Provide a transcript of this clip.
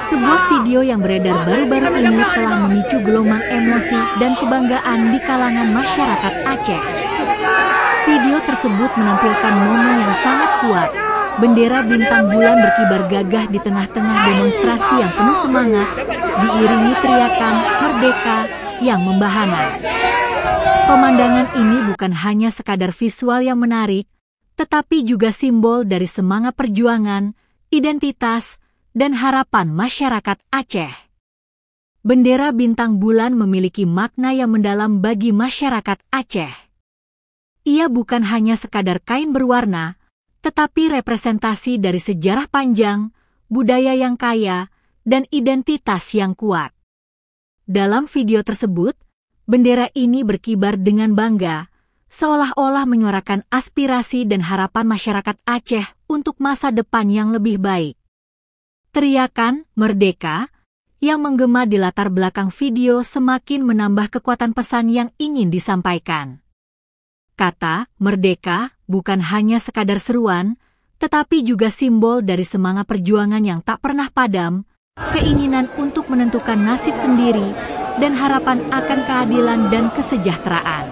Sebuah video yang beredar baru-baru ini telah memicu gelombang emosi dan kebanggaan di kalangan masyarakat Aceh. Video tersebut menampilkan momen yang sangat kuat. Bendera bintang bulan berkibar gagah di tengah-tengah demonstrasi yang penuh semangat, diiringi teriakan "Merdeka" yang membahana. Pemandangan ini bukan hanya sekadar visual yang menarik, tetapi juga simbol dari semangat perjuangan, identitas, dan harapan masyarakat Aceh. Bendera bintang bulan memiliki makna yang mendalam bagi masyarakat Aceh. Ia bukan hanya sekadar kain berwarna, tetapi representasi dari sejarah panjang, budaya yang kaya, dan identitas yang kuat. Dalam video tersebut, bendera ini berkibar dengan bangga, seolah-olah menyuarakan aspirasi dan harapan masyarakat Aceh untuk masa depan yang lebih baik. Teriakan "Merdeka" yang menggema di latar belakang video semakin menambah kekuatan pesan yang ingin disampaikan. Kata "Merdeka" bukan hanya sekadar seruan, tetapi juga simbol dari semangat perjuangan yang tak pernah padam, keinginan untuk menentukan nasib sendiri, dan harapan akan keadilan dan kesejahteraan.